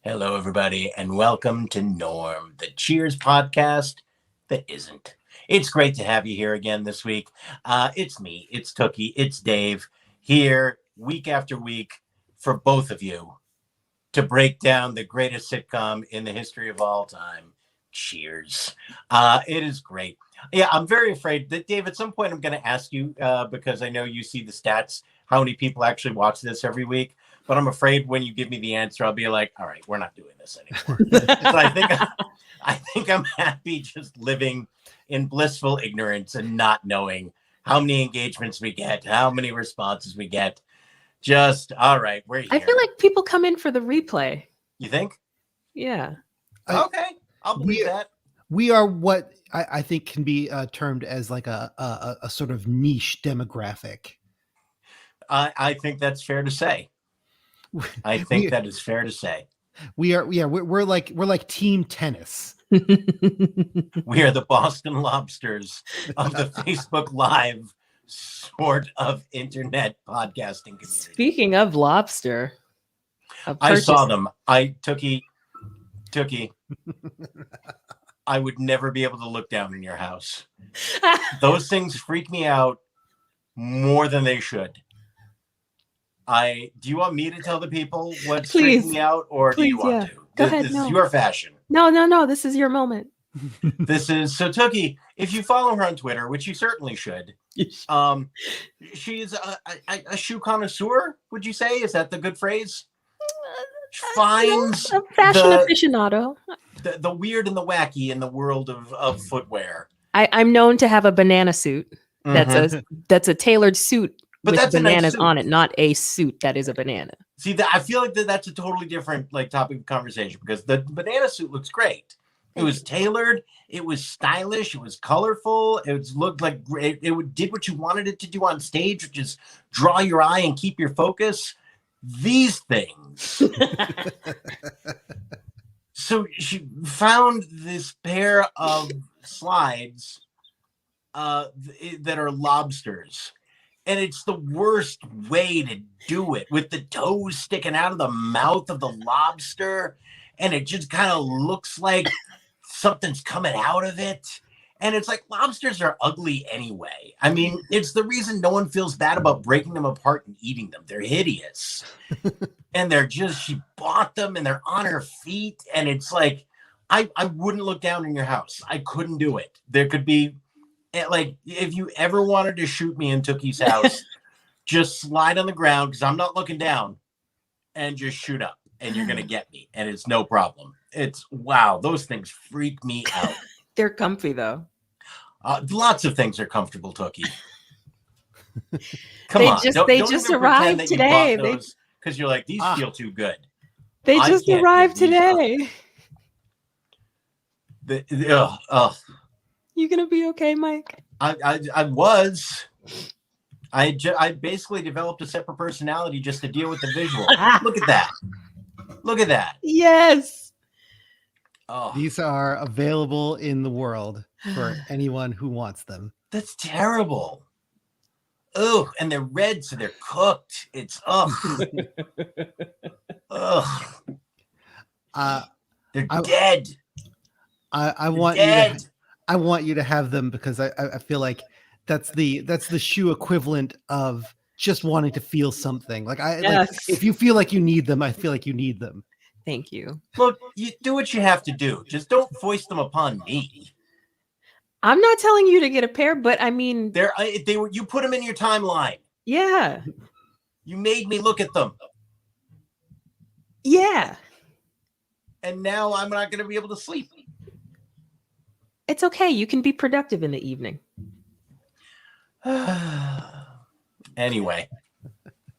Hello, everybody, and welcome to Norm, the Cheers podcast that isn't. It's great to have you here again this week. It's me, it's Tookie, it's Dave, here week after week for both of you to break down the greatest sitcom in the history of all time, Cheers. It is great. Yeah, I'm very afraid that, Dave, at some point I'm going to ask you, because I know you see the stats, how many people actually watch this every week. But I'm afraid when you give me the answer, I'll be like, all right, we're not doing this anymore. So I think I'm happy just living in blissful ignorance and not knowing how many engagements we get, how many responses we get. Just, all right, we're here. I feel like people come in for the replay. You think? Yeah. Okay, I'll believe that. We are what I think can be termed as like a sort of niche demographic. I think that's fair to say. I think that is fair to say. We are, yeah, we're like team tennis. We are the Boston Lobsters of the Facebook Live sort of internet podcasting community. Speaking of lobster, I saw them. Tookie, I would never be able to look down in your house. Those things freak me out more than they should. Do you want me to tell the people what's freaking me out, or do you want to? Go ahead. This is your fashion. No. This is your moment. This is so Tookie. If you follow her on Twitter, which you certainly should, she's a shoe connoisseur. Would you say, is that the good phrase? Finds a fashion aficionado. The weird and the wacky in the world of footwear. I'm known to have a banana suit. That's a tailored suit. But with bananas on it, not a suit that is a banana. See, I feel like that's a totally different topic of conversation, because the banana suit looks great. It was tailored. It was stylish. It was colorful. It looked like it did what you wanted it to do on stage, which is draw your eye and keep your focus. These things. So she found this pair of slides that are lobsters. And it's the worst way to do it, with the toes sticking out of the mouth of the lobster. And it just kind of looks like something's coming out of it. And it's like, lobsters are ugly anyway. I mean, it's the reason no one feels bad about breaking them apart and eating them. They're hideous. And she bought them and they're on her feet. And it's like, I wouldn't look down in your house. I couldn't do it. There could be, like, if you ever wanted to shoot me in Tookie's house, just slide on the ground, because I'm not looking down, and just shoot up, and you're gonna get me, and it's no problem. It's wow, those things freak me out. They're comfy though. Lots of things are comfortable, Tookie. Come on, they just arrived today. Because you're like, these feel too good. They just arrived today. You gonna be okay, Mike? I was. I basically developed a separate personality just to deal with the visual. Look at that. Look at that. Yes. Oh, these are available in the world for anyone who wants them. That's terrible. Oh, and they're red, so they're cooked. It's they're dead. I want you to have them, because I feel like that's the shoe equivalent of just wanting to feel something. Like if you feel like you need them, I feel like you need them. Thank you. Look, you do what you have to do. Just don't foist them upon me. I'm not telling you to get a pair, but I mean, you put them in your timeline. Yeah. You made me look at them. Yeah. And now I'm not going to be able to sleep. It's okay. You can be productive in the evening. Anyway,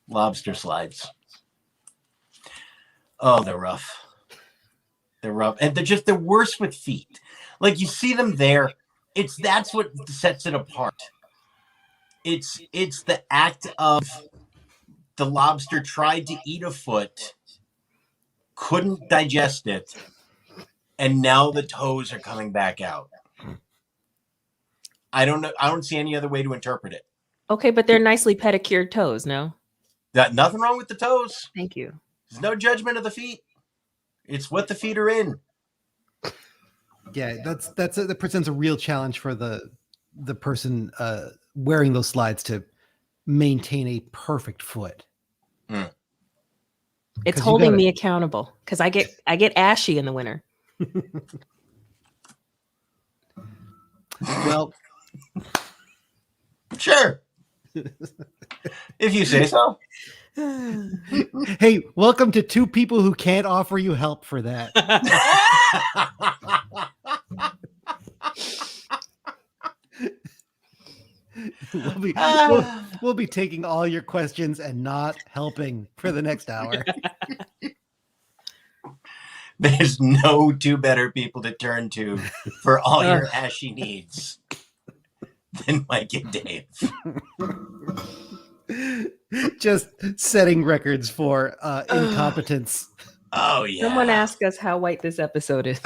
lobster slides. Oh, they're rough. They're rough. And they're worse with feet. Like, you see them there. That's what sets it apart. It's the act of the lobster tried to eat a foot, couldn't digest it, and now the toes are coming back out. I don't know. I don't see any other way to interpret it. Okay, but they're nicely pedicured toes, no? Nothing wrong with the toes. Thank you. There's no judgment of the feet. It's what the feet are in. Yeah, that presents a real challenge for the person wearing those slides to maintain a perfect foot. It's holding me accountable because I get ashy in the winter. Well, sure. If you say so. Hey, welcome to two people who can't offer you help for that. We'll be taking all your questions and not helping for the next hour. There's no two better people to turn to for all your ashy needs than Mike and Dave. Just setting records for incompetence. Oh, yeah. Someone ask us how white this episode is.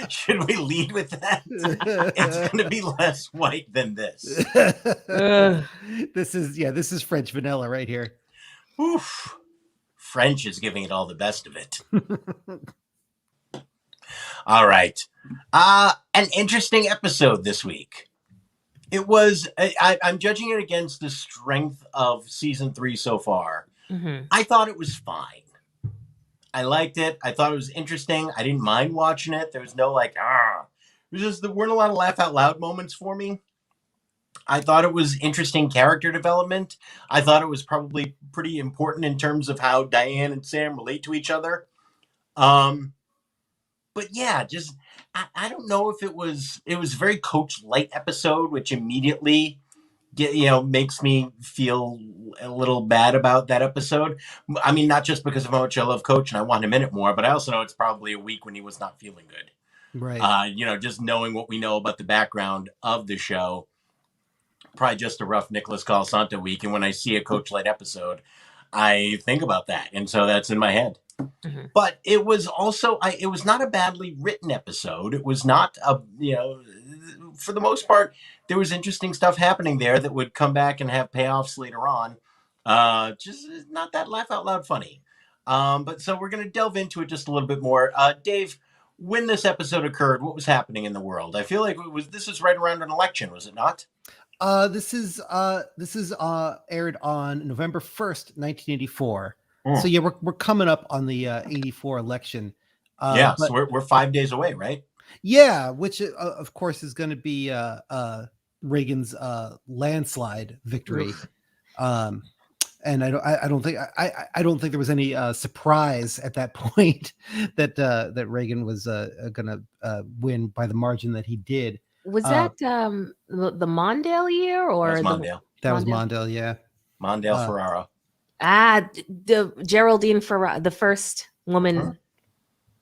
Should we lead with that? It's going to be less white than this. This is French vanilla right here. Oof. French is giving it all the best of it. All right. An interesting episode this week. It was, I'm judging it against the strength of season 3 so far. Mm-hmm. I thought it was fine. I liked it. I thought it was interesting. I didn't mind watching it. There was no It was just, there weren't a lot of laugh out loud moments for me. I thought it was interesting character development. I thought it was probably pretty important in terms of how Diane and Sam relate to each other. But yeah, just, I don't know if it was a very Coach light episode, which immediately makes me feel a little bad about that episode. I mean, not just because of how much I love Coach and I want him in it more, but I also know it's probably a week when he was not feeling good. Right. Just knowing what we know about the background of the show, probably just a rough Nicholas Colasanto week. And when I see a Coach light episode, I think about that. And so that's in my head. Mm-hmm. But it was also, it was not a badly written episode. It was not for the most part, there was interesting stuff happening there that would come back and have payoffs later on. Just not that laugh out loud funny. But so we're going to delve into it just a little bit more. Dave, when this episode occurred, what was happening in the world? I feel like this was right around an election, was it not? This is aired on November 1st, 1984. So yeah, we're coming up on the 84 election. So we're 5 days away, right? Yeah, which of course is going to be Reagan's landslide victory. And I don't think there was any surprise at that point that Reagan was going to win by the margin that he did. Was that the Mondale year or that was Mondale? That was Mondale, yeah. Mondale Ferraro. The Geraldine Ferraro, the first woman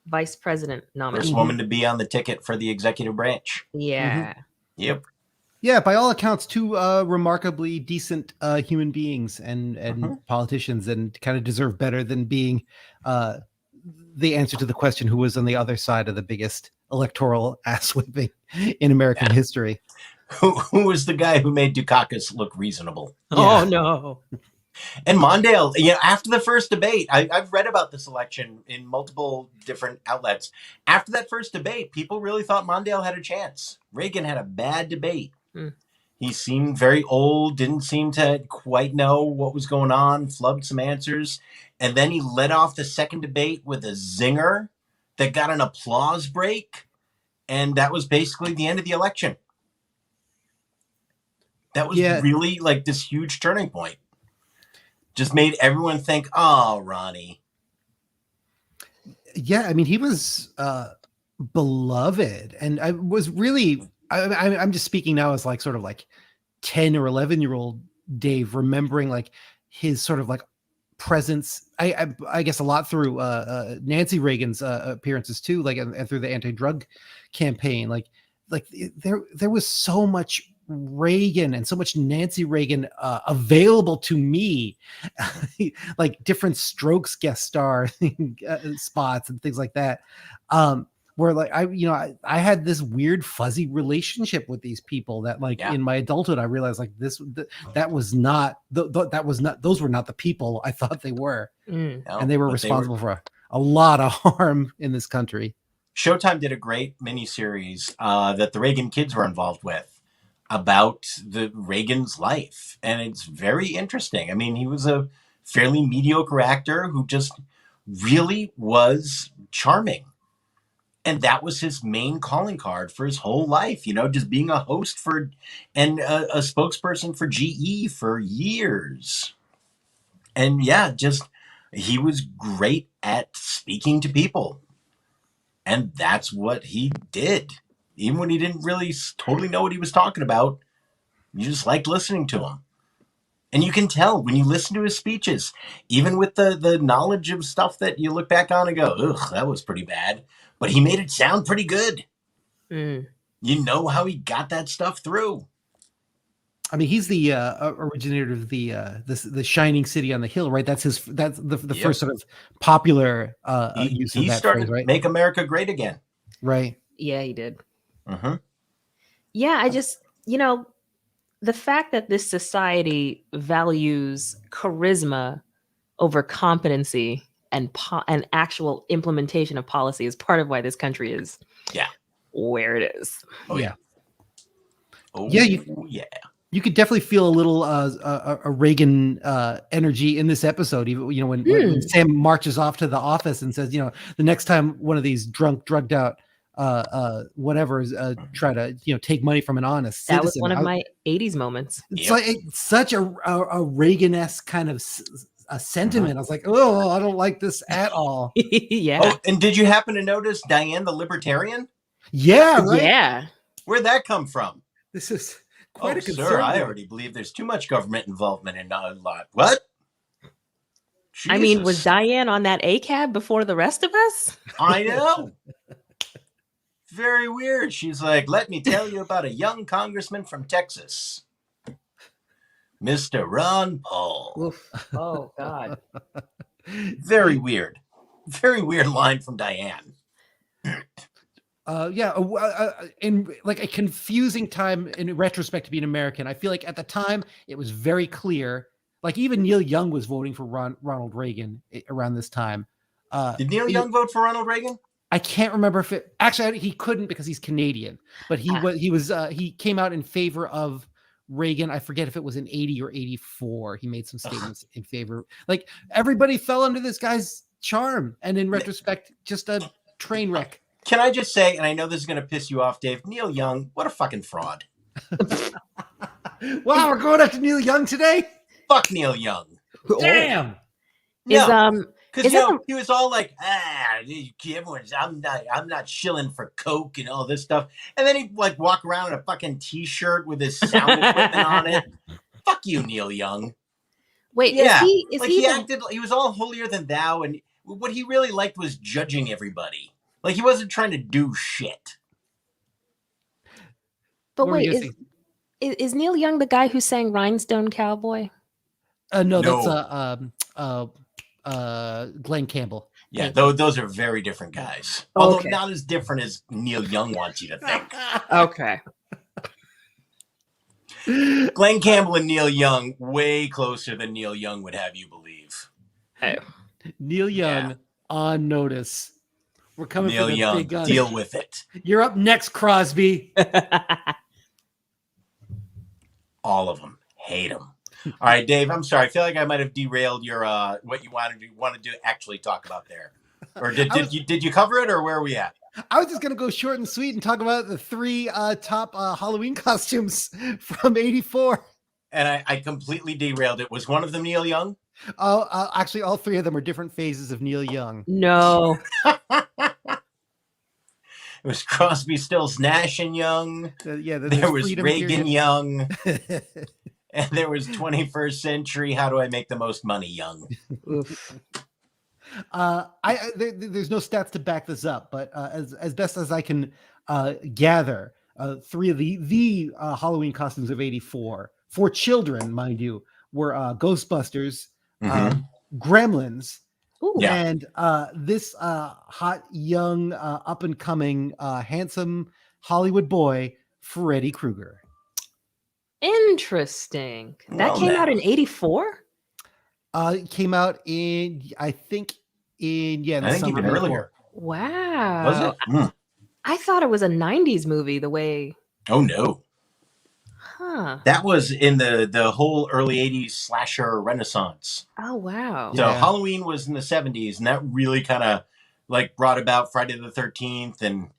vice president nominee. First woman to be on the ticket for the executive branch. Yeah. Mm-hmm. Yep. Yeah, by all accounts, two remarkably decent human beings and politicians, and kind of deserve better than being the answer to the question who was on the other side of the biggest electoral ass whipping in American history. Who was the guy who made Dukakis look reasonable? Oh, no. And Mondale, after the first debate, I've read about this election in multiple different outlets. After that first debate, people really thought Mondale had a chance. Reagan had a bad debate. He seemed very old, didn't seem to quite know what was going on, flubbed some answers. And then he led off the second debate with a zinger that got an applause break. And that was basically the end of the election. That was really like this huge turning point. Just made everyone think, oh, Ronnie. Yeah, I mean, he was beloved. And I was really, I'm just speaking now as like sort of like 10 or 11-year-old Dave, remembering like his sort of like presence. I guess a lot through Nancy Reagan's appearances too, like and through the anti-drug campaign. Like there was so much Reagan and so much Nancy Reagan available to me, like different Strokes guest star spots and things like that. Where like I had this weird fuzzy relationship with these people that like in my adulthood I realized like those were not the people I thought they were, and they were responsible for a lot of harm in this country. Showtime did a great miniseries that the Reagan kids were involved with about the Reagan's life, and it's very interesting. I mean, he was a fairly mediocre actor who just really was charming. And that was his main calling card for his whole life, just being a host for and a spokesperson for GE for years. And yeah, he was great at speaking to people. And that's what he did. Even when he didn't really totally know what he was talking about, you just liked listening to him. And you can tell when you listen to his speeches, even with the knowledge of stuff that you look back on and go, ugh, that was pretty bad. But he made it sound pretty good. You know how he got that stuff through. I mean, he's the originator of the Shining City on the Hill, right? That's the first sort of popular use of that phrase, right? He started Make America Great Again. Right. Yeah, he did. Yeah, I just, the fact that this society values charisma over competency and actual implementation of policy is part of why this country is where it is. Oh yeah. You could definitely feel a little a Reagan energy in this episode. Even when Sam marches off to the office and says, the next time one of these drugged out whatever try to take money from an honest citizen. That was one of my 80s moments. It's like such a Reagan-esque kind of a sentiment. I was like, oh, I don't like this at all. Yeah. Oh, and did you happen to notice Diane the Libertarian? Yeah, right? Yeah. Where'd that come from? This is quite a concern. Sir, I already believe there's too much government involvement in a lot. What? Jesus. I mean, was Diane on that ACAB before the rest of us? I know. Very weird. She's like, let me tell you about a young congressman from Texas. Mr. Ron Paul. Oof. Oh, God. Very weird. Very weird line from Diane. In like a confusing time in retrospect to be an American. I feel like at the time it was very clear. Like even Neil Young was voting for Ronald Reagan around this time. Did Neil Young vote for Ronald Reagan? I can't remember if it actually he couldn't because he's Canadian, but he came out in favor of Reagan. I forget if it was in 80 or 84. He made some statements in favor. Like everybody fell under this guy's charm, and in retrospect, just a train wreck. Can I just say, and I know this is going to piss you off, Dave, Neil Young, what a fucking fraud. Wow, we're going after Neil Young today? Fuck Neil Young. Damn. No. Because he was all like, I'm not shilling for coke and all this stuff, and then he'd like walk around in a fucking t-shirt with his sound equipment on it. Fuck you, Neil Young. Wait, he was all holier than thou, and what he really liked was judging everybody. Like he wasn't trying to do shit. But wait, is Neil Young the guy who sang "Rhinestone Cowboy"? No, that's Glenn Campbell. Yeah, those are very different guys. Although not as different as Neil Young wants you to think. Okay. Glenn Campbell and Neil Young, way closer than Neil Young would have you believe. Hey. Neil Young on notice. We're coming Neil for the Young, big gun. deal with it. You're up next, Crosby. All of them. Hate them. All right, Dave, I'm sorry. I feel like I might have derailed your what you wanted to actually talk about there. Or did you cover it, or where are we at? I was just going to go short and sweet and talk about the three top Halloween costumes from '84. And I completely derailed it. Was one of them Neil Young? Oh, actually, all three of them are different phases of Neil Young. No. It was Crosby, Stills, Nash and Young. There was Reagan period. Young. And there was 21st century. How do I make the most money, Young? There's no stats to back this up, but as best as I can gather, three of the Halloween costumes of '84 for children, mind you, were Ghostbusters, Gremlins, and this hot, young, up and coming, handsome Hollywood boy, Freddy Krueger. Interesting. That came out in '84? It came out in, I think, in I think summer even before. earlier. Wow. Was it? Mm. I thought it was a 90s movie the way. Oh, no. Huh. That was in the whole early 80s slasher renaissance. Oh, wow. So Yeah. Halloween was in the 70s, and that really kind of like brought about Friday the 13th and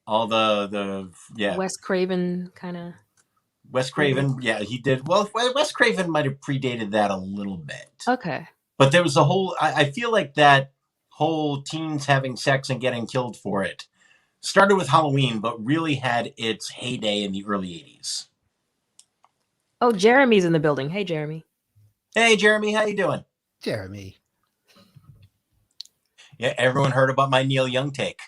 all the Wes Craven kind of. Wes Craven, he did. Well, Wes Craven might have predated that a little bit. Okay. But there was a whole, I feel like that whole teens having sex and getting killed for it started with Halloween, but really had its heyday in the early 80s. Oh, Jeremy's in the building. Hey, Jeremy. Hey, Jeremy, how you doing? Jeremy. Yeah, everyone heard about my Neil Young take.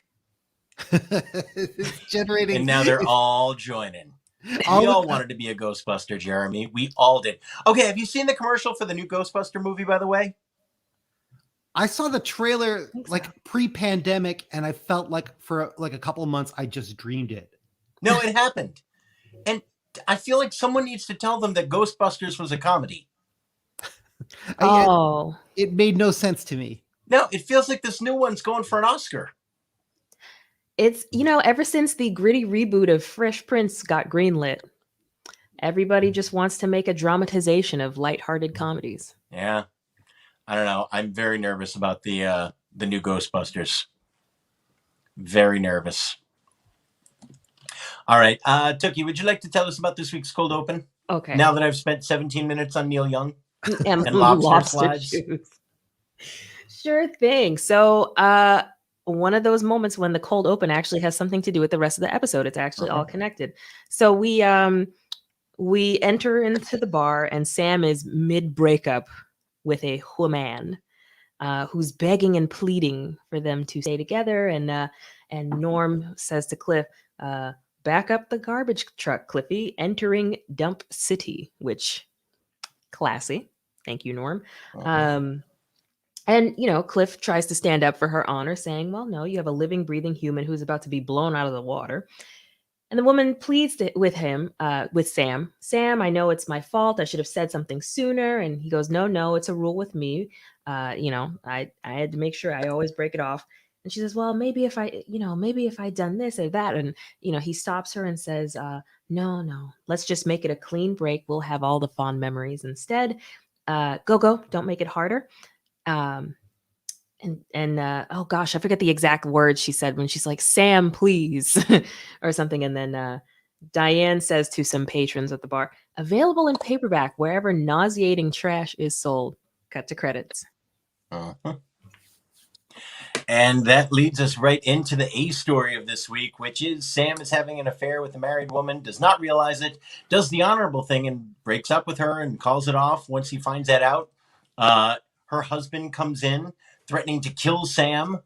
It's generating. And now they're all joining. We All all wanted to be a Ghostbuster, Jeremy. We all did. Okay, have you seen the commercial for the new Ghostbuster movie, by the way? I saw the trailer like pre-pandemic, and I felt like for like a couple of months I just dreamed it. No, it happened. And I feel like someone needs to tell them that Ghostbusters was a comedy. Oh. It made no sense to me. No, it feels like this new one's going for an Oscar. It's, ever since the gritty reboot of Fresh Prince got greenlit, everybody just wants to make a dramatization of lighthearted comedies. Yeah. I don't know. I'm very nervous about the new Ghostbusters. Very nervous. All right. Tookie, would you like to tell us about this week's cold open? Okay. Now that I've spent 17 minutes on Neil Young and lobster slides. Shoes. Sure thing. So, one of those moments when the cold open actually has something to do with the rest of the episode. It's actually all connected. So we enter into the bar, and Sam is mid breakup with a woman who's begging and pleading for them to stay together. And Norm says to Cliff, "Back up the garbage truck, Cliffy. Entering Dump City," which classy. Thank you, Norm. And, Cliff tries to stand up for her honor, saying, well, no, you have a living, breathing human who's about to be blown out of the water. And the woman pleads with Sam. Sam, I know it's my fault. I should have said something sooner. And he goes, no, it's a rule with me. I had to make sure I always break it off. And she says, well, maybe if I'd done this or that. And, he stops her and says, no, let's just make it a clean break. We'll have all the fond memories instead. Go. Don't make it harder. Oh gosh, I forget the exact words she said when she's like, Sam, please, or something. And then Diane says to some patrons at the bar, available in paperback wherever nauseating trash is sold. Cut to credits. And that leads us right into the A story of this week, which is Sam is having an affair with a married woman, does not realize it, does the honorable thing and breaks up with her and calls it off once he finds that out. Her husband comes in threatening to kill Sam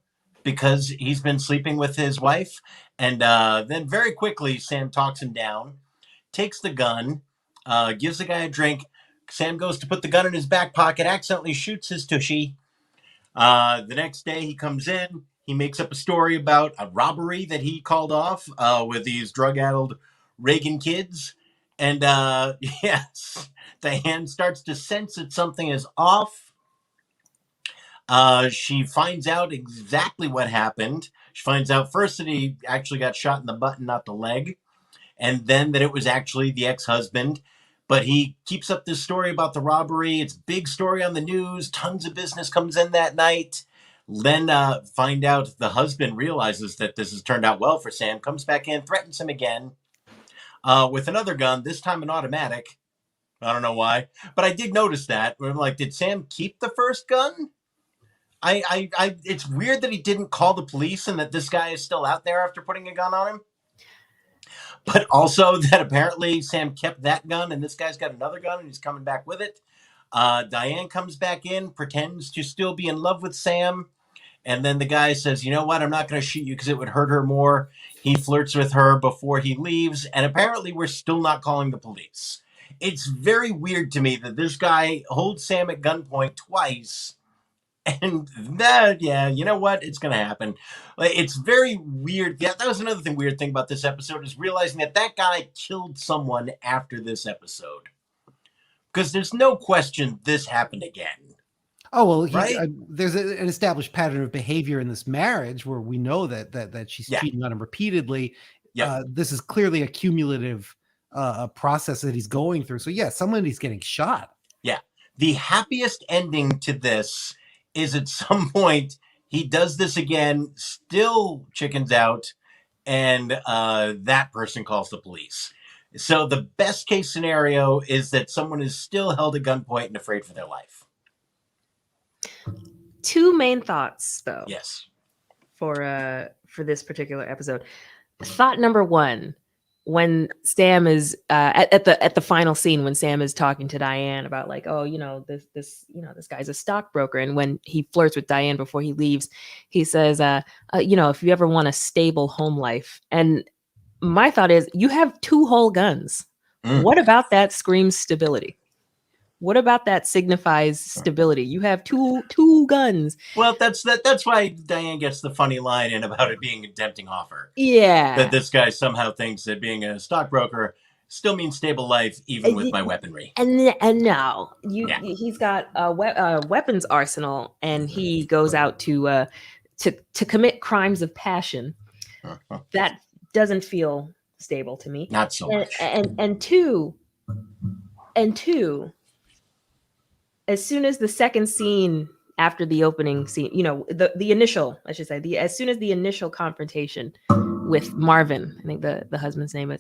because he's been sleeping with his wife. And then very quickly, Sam talks him down, takes the gun, gives the guy a drink. Sam goes to put the gun in his back pocket, accidentally shoots his tushy. The next day he comes in, he makes up a story about a robbery that he called off with these drug-addled Reagan kids. And yes, Diane starts to sense that something is off. She finds out exactly what happened. She finds out first that he actually got shot in the butt and not the leg, and then that it was actually the ex-husband. But he keeps up this story about the robbery. It's a big story on the news. Tons of business comes in that night. Then find out the husband realizes that this has turned out well for Sam, comes back in, threatens him again with another gun, this time an automatic. I don't know why, but I did notice that. I'm like, did Sam keep the first gun? It's weird that he didn't call the police and that this guy is still out there after putting a gun on him. But also that apparently Sam kept that gun and this guy's got another gun and he's coming back with it. Diane comes back in, pretends to still be in love with Sam. And then the guy says, you know what? I'm not going to shoot you because it would hurt her more. He flirts with her before he leaves. And apparently we're still not calling the police. It's very weird to me that this guy holds Sam at gunpoint twice. And that, you know what? It's going to happen. It's very weird. Yeah, that was another weird thing about this episode is realizing that guy killed someone after this episode. Because there's no question this happened again. Oh well, right? there's an established pattern of behavior in this marriage where we know that she's cheating on him repeatedly. Yep. This is clearly a cumulative process that he's going through. So yeah, somebody's getting shot. Yeah. The happiest ending to this is at some point he does this again, still chickens out, and that person calls the police. So the best case scenario is that someone is still held at gunpoint and afraid for their life. Two main thoughts, though. Yes. For this particular episode. Thought number one, when Sam is at the final scene, when Sam is talking to Diane about like, oh, this guy's a stockbroker, and when he flirts with Diane before he leaves, he says, if you ever want a stable home life, and my thought is, you have 2 whole guns. What about that screams stability? What about that signifies stability? You have two guns. Well, that's why Diane gets the funny line in about it being a tempting offer. Yeah. That this guy somehow thinks that being a stockbroker still means stable life, even with my weaponry. And now he's got a weapons arsenal, and he goes out to commit crimes of passion. That doesn't feel stable to me. Not so much. And two. As soon as the second scene after the opening scene, the initial, I should say, as soon as the initial confrontation with Marvin, I think the husband's name is,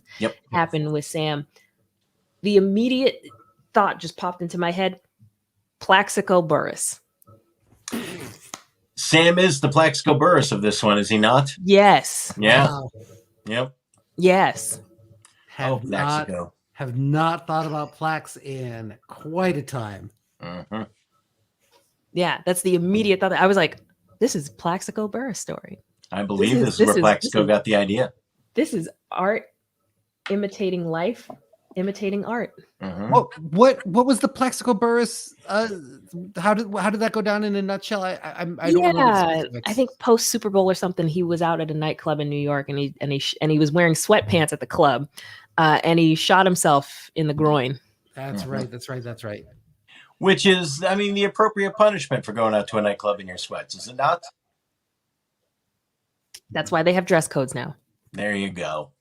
happened with Sam, the immediate thought just popped into my head: Plaxico Burress. Sam is the Plaxico Burress of this one, is he not? Yes. Yeah. Wow. Yep. Yes. Have not thought about Plax in quite a time. Mm-hmm. Yeah, that's the immediate thought. I was like, this is Plaxico Burress story. I believe this is where Plaxico got the idea. This is art imitating life, imitating art. Mm-hmm. What was the Plaxico Burress? How did that go down in a nutshell? I don't remember. I think post Super Bowl or something, he was out at a nightclub in New York, and he was wearing sweatpants at the club, and he shot himself in the groin. That's right. That's right. Which is, I mean, the appropriate punishment for going out to a nightclub in your sweats, is it not? That's why they have dress codes now. There you go.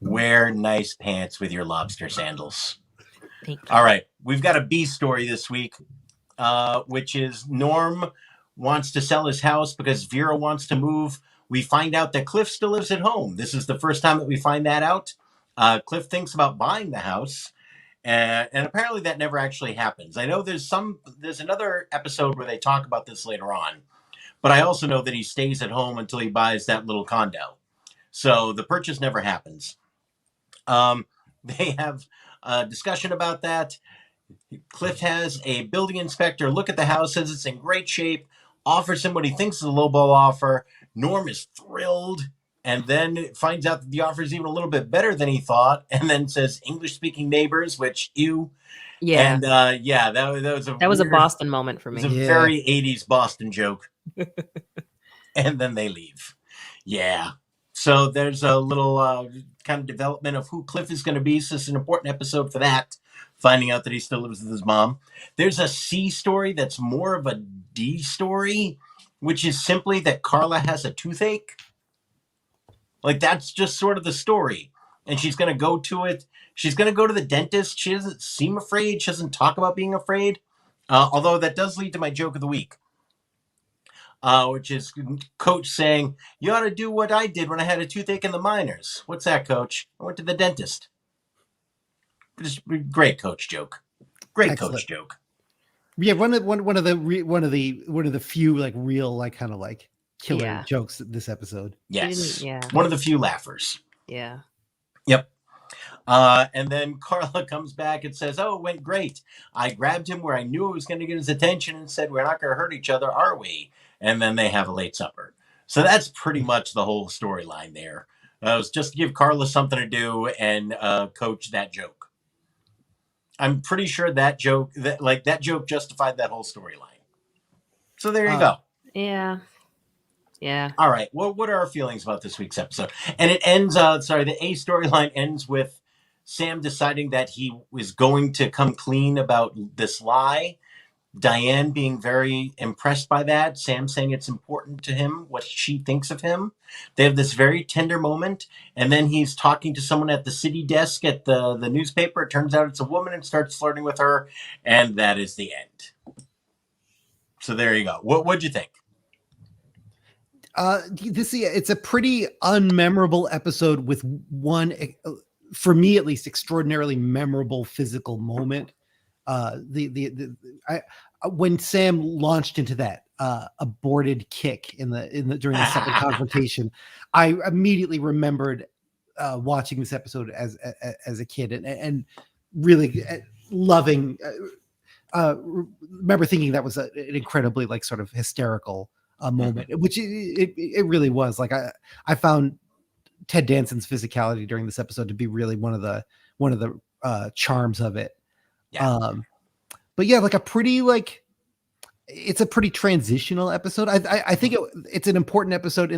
Wear nice pants with your lobster sandals. Thank you. All right. We've got a B story this week, which is Norm wants to sell his house because Vera wants to move. We find out that Cliff still lives at home. This is the first time that we find that out. Cliff thinks about buying the house. And apparently that never actually happens. I know there's another episode where they talk about this later on, but I also know that he stays at home until he buys that little condo. So the purchase never happens. They have a discussion about that. Cliff has a building inspector look at the house, says it's in great shape, offers him what he thinks is a lowball offer. Norm is thrilled. And then finds out that the offer is even a little bit better than he thought, and then says English-speaking neighbors, which you, yeah, and that was a Boston moment for me. It was a very 80s Boston joke. And then they leave. Yeah. So there's a little kind of development of who Cliff is going to be. So it's an important episode for that. Finding out that he still lives with his mom. There's a C story that's more of a D story, which is simply that Carla has a toothache. Like, that's just sort of the story. And she's going to go to it. She's going to go to the dentist. She doesn't seem afraid. She doesn't talk about being afraid. Although that does lead to my joke of the week. Which is Coach saying, you ought to do what I did when I had a toothache in the minors. What's that, Coach? I went to the dentist. Just great Coach joke. Great Excellent. Coach joke. Yeah, one of the few like real like kind of like killer jokes this episode. Yes. One of the few laughers. Yeah. Yep. And then Carla comes back and says, oh, it went great. I grabbed him where I knew I was going to get his attention and said, we're not going to hurt each other, are we? And then they have a late supper. So that's pretty much the whole storyline there. It was just to give Carla something to do and coach that joke. I'm pretty sure that joke justified that whole storyline. So there you go. Yeah. Yeah. All right. Well, what are our feelings about this week's episode? And it ends, the A storyline ends with Sam deciding that he was going to come clean about this lie. Diane being very impressed by that. Sam saying it's important to him what she thinks of him. They have this very tender moment, and then he's talking to someone at the city desk at the newspaper. It turns out it's a woman and starts flirting with her, and that is the end. So there you go. What'd you think? It's a pretty unmemorable episode with one, for me at least, extraordinarily memorable physical moment. When Sam launched into that aborted kick during the second confrontation, I immediately remembered watching this episode as a kid and really loving. Remember thinking that was an incredibly like sort of hysterical moment, which it really was. Like I found Ted Danson's physicality during this episode to be really one of the charms of it. Yeah. But yeah, like it's a pretty transitional episode. I think it's an important episode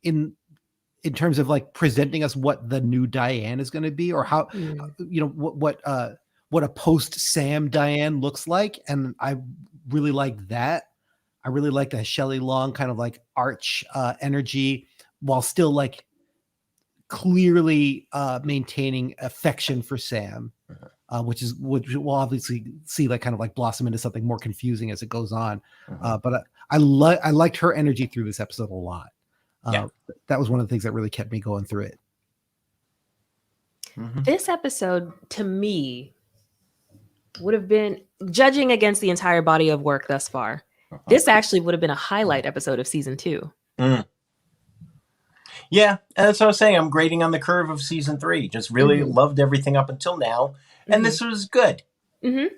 in terms of like presenting us what the new Diane is going to be, or how what a post Sam Diane looks like, and I really like that. I really like the Shelley Long kind of like arch energy, while still like clearly maintaining affection for Sam, which we'll obviously see like kind of like blossom into something more confusing as it goes on. But I liked her energy through this episode a lot. That was one of the things that really kept me going through it. This episode, to me, would have been, judging against the entire body of work thus far, this actually would have been a highlight episode of season 2. Yeah, and that's what I was saying. I'm grading on the curve of season 3. Just really loved everything up until now, and this was good. Good,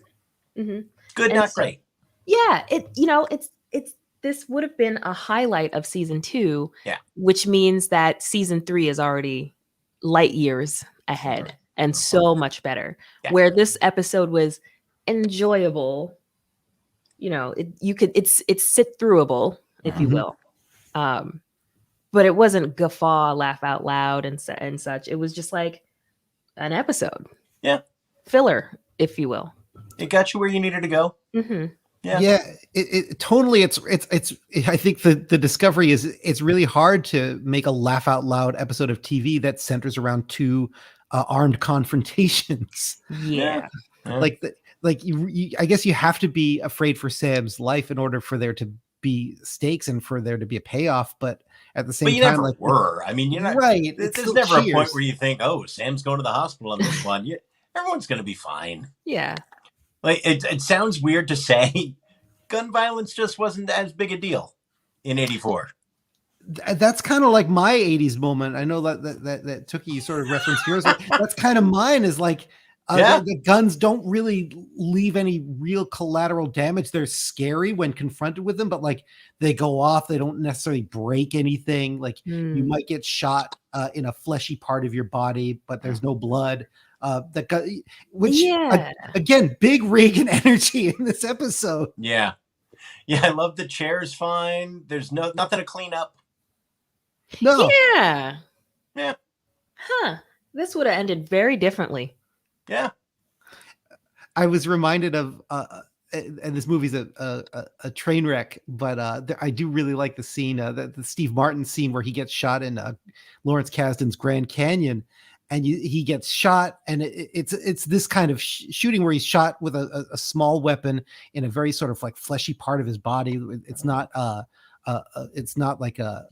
and not great. Yeah, this would have been a highlight of season 2. Yeah, which means that season 3 is already light years ahead and so much better. Yeah. Where this episode was enjoyable, it's sit throughable, if you will. But it wasn't guffaw, laugh out loud and such. It was just like an episode. Yeah. Filler, if you will. It got you where you needed to go. Yeah. It totally. It's. I think the discovery is it's really hard to make a laugh out loud episode of TV that centers around two armed confrontations. Yeah. Like I guess you have to be afraid for Sam's life in order for there to be stakes and for there to be a payoff. But at the same time, never were. I mean, you're not right. There's never a point where you think, "Oh, Sam's going to the hospital on this one." Everyone's going to be fine. Yeah. Like it sounds weird to say, gun violence just wasn't as big a deal in '84. That's kind of like my '80s moment. I know that Tookie, you sort of referenced yours. That's kind of mine. Is like the guns don't really leave any real collateral damage. They're scary when confronted with them, but like they go off. They don't necessarily break anything. Like you might get shot in a fleshy part of your body, but there's no blood. Again, big Reagan energy in this episode. Yeah. I love the chair's fine. There's nothing to clean up. No. Yeah. Huh. This would have ended very differently. Yeah. I was reminded of and this movie's a train wreck, but I do really like the scene, the Steve Martin scene where he gets shot in Lawrence Kasdan's Grand Canyon, and he gets shot, and it's this kind of shooting where he's shot with a small weapon in a very sort of like fleshy part of his body. It's not like a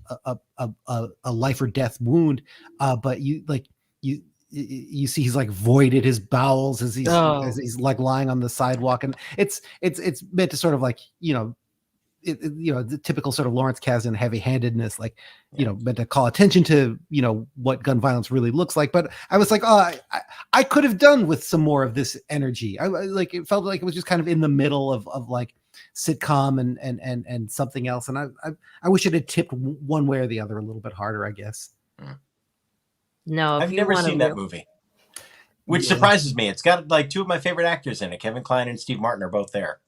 life or death wound, but you see he's like voided his bowels as he's like lying on the sidewalk, and it's meant to sort of like the typical sort of Lawrence Kasdan heavy-handedness, like meant to call attention to what gun violence really looks like. But I was like, I could have done with some more of this energy. It felt like it was just kind of in the middle of like sitcom and something else, and I wish it had tipped one way or the other a little bit harder, I guess. No, I've never seen that movie, which surprises me. It's got like two of my favorite actors in it. Kevin Kline and Steve Martin are both there.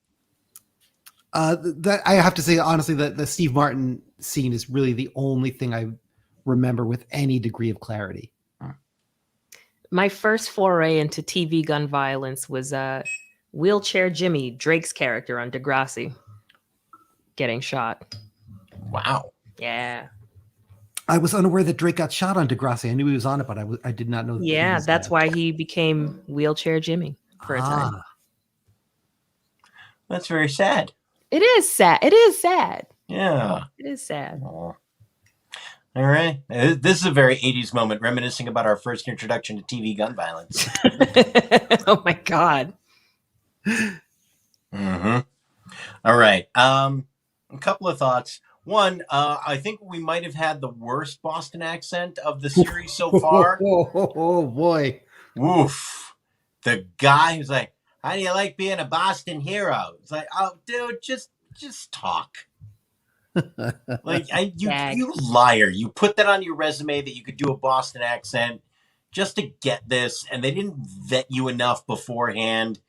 That I have to say, honestly, that the Steve Martin scene is really the only thing I remember with any degree of clarity. My first foray into TV gun violence was Wheelchair Jimmy, Drake's character on Degrassi, getting shot. Wow. Yeah. I was unaware that Drake got shot on Degrassi. I knew he was on it, but I did not know. Yeah, that's why he became Wheelchair Jimmy for a time. That's very sad. It is sad. It is sad. Yeah. It is sad. Oh. All right. This is a very 80s moment, reminiscing about our first introduction to TV gun violence. Oh, my God. Mm-hmm. All right. A couple of thoughts. One, I think we might have had the worst Boston accent of the series so far. Oh, boy. Woof. The guy who's like, how do you like being a Boston hero? It's like, oh, dude, just talk. Like, you liar. You put that on your resume that you could do a Boston accent just to get this, and they didn't vet you enough beforehand.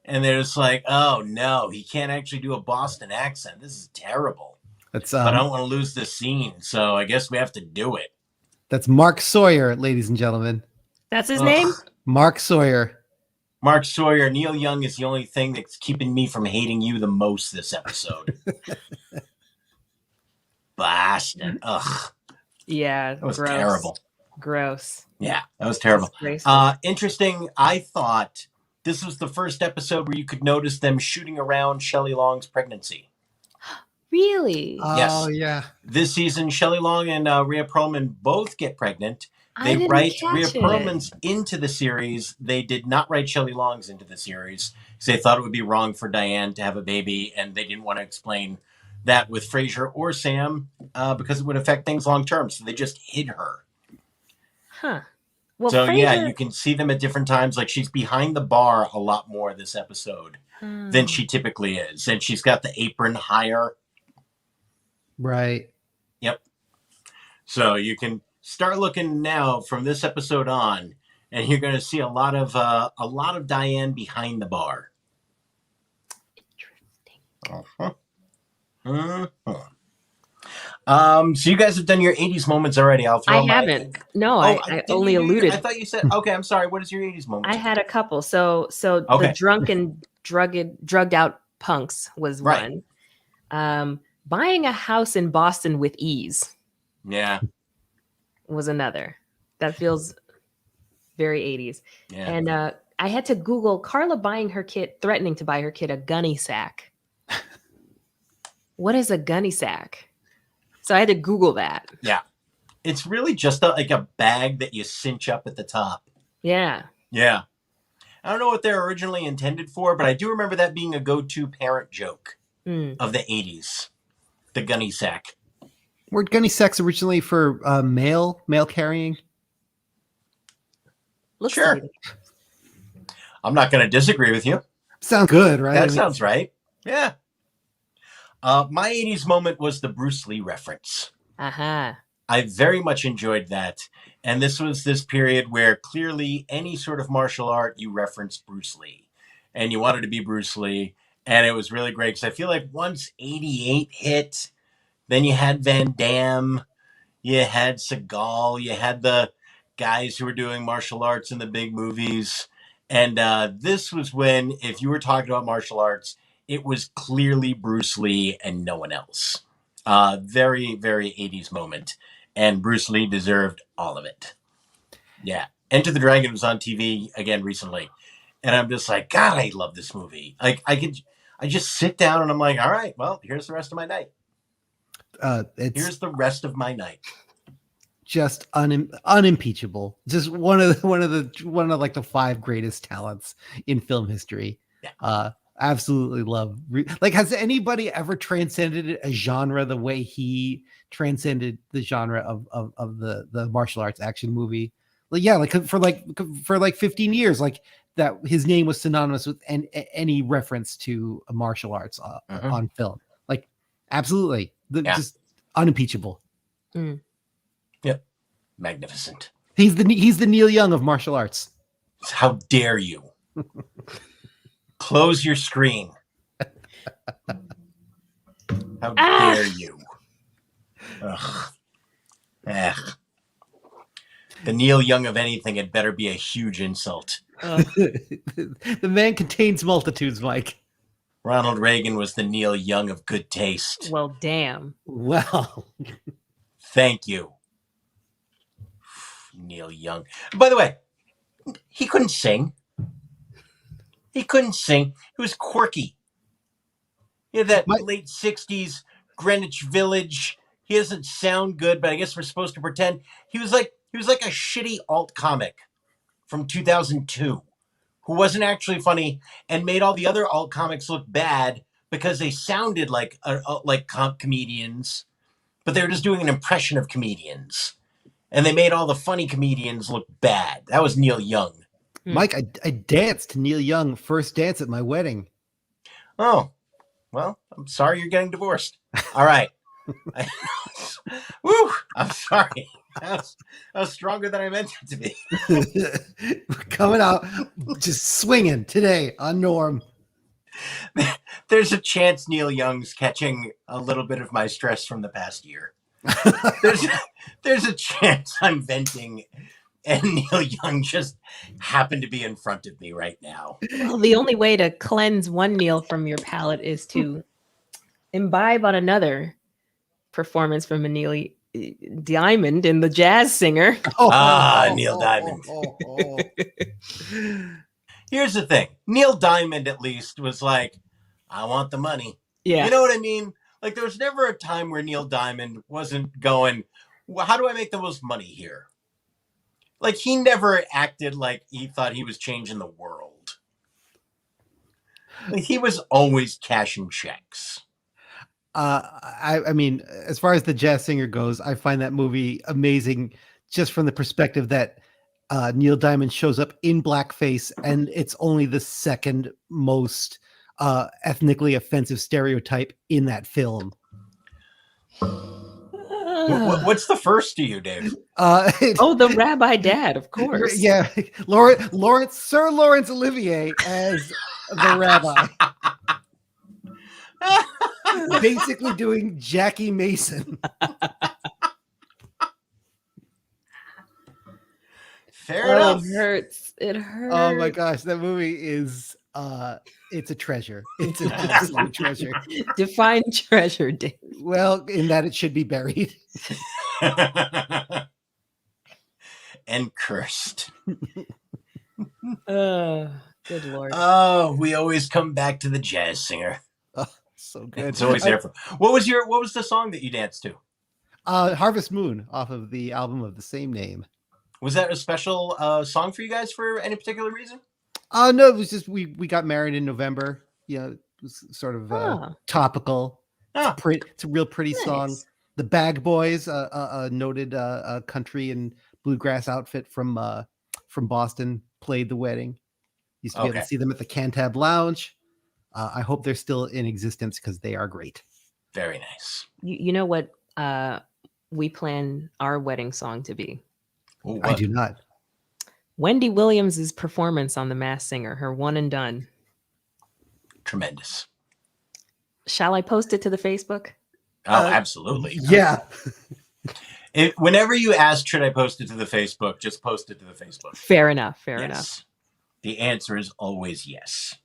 And they're just like, oh, no, he can't actually do a Boston accent. This is terrible. But I don't want to lose this scene, so I guess we have to do it. That's Mark Sawyer, ladies and gentlemen. That's his name? Mark Sawyer. Mark Sawyer. Neil Young is the only thing that's keeping me from hating you the most this episode. Boston. Ugh. Yeah. That was terrible. Gross. Yeah, that was terrible. Interesting. I thought this was the first episode where you could notice them shooting around Shelley Long's pregnancy. Really? Yes. Oh, yeah. This season, Shelley Long and Rhea Perlman both get pregnant. They write Rhea Perlman's into the series. They did not write Shelley Long's into the series because they thought it would be wrong for Diane to have a baby, and they didn't want to explain that with Frasier or Sam because it would affect things long term. So they just hid her. Huh. Well, so yeah, you can see them at different times. Like she's behind the bar a lot more this episode than she typically is, and she's got the apron higher. Right. Yep. So you can start looking now from this episode on, and you're going to see a lot of Diane behind the bar. Interesting. So you guys have done your 80s moments already. I'll throw I haven't. No, I only alluded. I thought you said, okay, I'm sorry. What is your 80s moment? I had a couple. So the drunken, drugged out punks was one. Buying a house in Boston with ease. Yeah. Was another. That feels very 80s. Yeah. And I had to Google Carla threatening to buy her kid a gunny sack. What is a gunny sack? So I had to Google that. Yeah. It's really just like a bag that you cinch up at the top. Yeah. Yeah. I don't know what they're originally intended for, but I do remember that being a go-to parent joke of the 80s. The gunny sack. Were gunny sacks originally for mail carrying? Sure. I'm not going to disagree with you. Sounds good, right? That sounds right. Yeah. My 80s moment was the Bruce Lee reference. Uh-huh. I very much enjoyed that. And this was this period where clearly any sort of martial art, you referenced Bruce Lee. And you wanted to be Bruce Lee. And it was really great because I feel like once 88 hit, then you had Van Damme, you had Seagal, you had the guys who were doing martial arts in the big movies. And this was when, if you were talking about martial arts, it was clearly Bruce Lee and no one else. Very, very 80s moment. And Bruce Lee deserved all of it. Yeah. Enter the Dragon was on TV again recently. And I'm just like, God, I love this movie. Like I just sit down and I'm like, all right, well, here's the rest of my night. Here's the rest of my night. Just unimpeachable. Just one of like the 5 greatest talents in film history. Yeah. Absolutely love. Like, has anybody ever transcended a genre the way he transcended the genre of the martial arts action movie? Like, yeah, like for 15 years, like that his name was synonymous with any reference to martial arts on film. Like, absolutely, just unimpeachable. Yep, magnificent. He's the Neil Young of martial arts. How dare you? Close your screen. How dare you? Ugh. Ugh. The Neil Young of anything had better be a huge insult. The man contains multitudes, Mike. Ronald Reagan was the Neil Young of good taste. Well, damn. Well, thank you, Neil Young. By the way, he couldn't sing. He was quirky. He had that late 60s Greenwich Village. He doesn't sound good, but I guess we're supposed to pretend. He was like a shitty alt comic from 2002 who wasn't actually funny and made all the other alt comics look bad because they sounded like comedians, but they were just doing an impression of comedians. And they made all the funny comedians look bad. That was Neil Young. Mike, I danced to Neil Young first dance at my wedding. Oh, well, I'm sorry you're getting divorced. All right. Woo, I'm sorry. That was stronger than I meant it to be. Coming out, just swinging today on Norm. There's a chance Neil Young's catching a little bit of my stress from the past year. There's a chance I'm venting and Neil Young just happened to be in front of me right now. Well, the only way to cleanse one Neil from your palate is to imbibe on another performance from a Neil Diamond in The Jazz Singer. Neil Diamond. Here's the thing. Neil Diamond at least was like, I want the money. Yeah. You know what I mean? Like there was never a time where Neil Diamond wasn't going, well, how do I make the most money here? Like he never acted like he thought he was changing the world. Like, he was always cashing checks. I mean, as far as The Jazz Singer goes, I find that movie amazing just from the perspective that Neil Diamond shows up in blackface and it's only the second most ethnically offensive stereotype in that film. What's the first to you, Dave? The Rabbi Dad, of course. Yeah, Sir Laurence Olivier as the rabbi. Basically doing Jackie Mason. Fair enough. It hurts. It hurts. Oh my gosh, that movie is it's a treasure. It's an absolute treasure. Define treasure, Dave. Well, in that it should be buried. And cursed. Good Lord. Oh, we always come back to The Jazz Singer. Oh, so good. It's always there for. What was the song that you danced to? Harvest Moon off of the album of the same name. Was that a special song for you guys for any particular reason? No, it was just we got married in November. Yeah, it was sort of topical. It's a real pretty song. The Bag Boys, a noted country and bluegrass outfit from Boston, played the wedding. Used to be able to see them at the Cantab Lounge. I hope they're still in existence because they are great. Very nice. You know what we plan our wedding song to be? Ooh, I do not. Wendy Williams' performance on The Masked Singer, her one and done. Tremendous. Shall I post it to the Facebook? Oh, absolutely. Yeah. Whenever you ask, should I post it to the Facebook, just post it to the Facebook. Fair enough. Fair enough. The answer is always yes.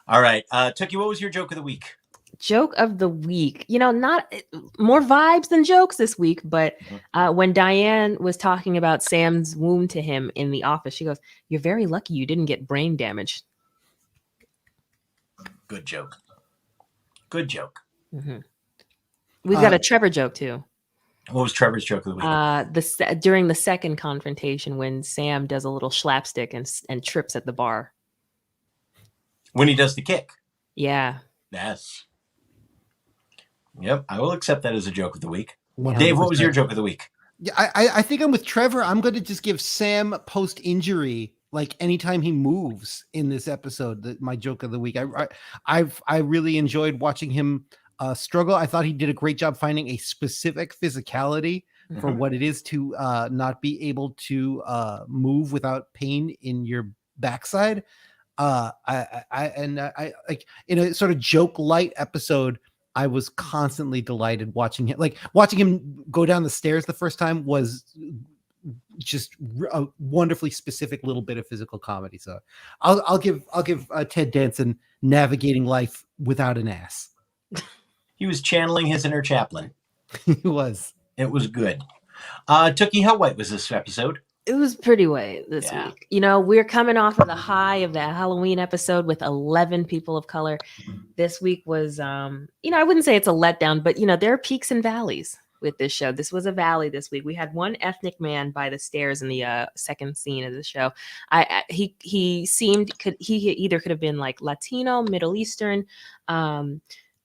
All right. Tookie, what was your joke of the week? Joke of the week. You know, not more vibes than jokes this week, but when Diane was talking about Sam's wound to him in the office, she goes, "You're very lucky you didn't get brain damage." Good joke. Good joke. Mm-hmm. We've got a Trevor joke too. What was Trevor's joke of the week? During the second confrontation when Sam does a little slapstick and trips at the bar. When he does the kick. Yeah. Yes. Yep, I will accept that as a joke of the week. 100%. Dave, what was your joke of the week? Yeah, I think I'm with Trevor. I'm going to just give Sam post-injury, like anytime he moves in this episode, my joke of the week. I really enjoyed watching him struggle. I thought he did a great job finding a specific physicality for what it is to not be able to move without pain in your backside. I like in a sort of joke light episode, I was constantly delighted watching him. Like watching him go down the stairs the first time was just a wonderfully specific little bit of physical comedy. So I'll give Ted Danson navigating life without an ass. He was channeling his inner Chaplin. He was. It was good. Tookie, how white was this episode? It was pretty white this week. You know, we're coming off of the high of that Halloween episode with 11 people of color. This week was, you know, I wouldn't say it's a letdown, but, you know, there are peaks and valleys with this show. This was a valley this week. We had one ethnic man by the stairs in the second scene of the show. He either could have been like Latino, Middle Eastern,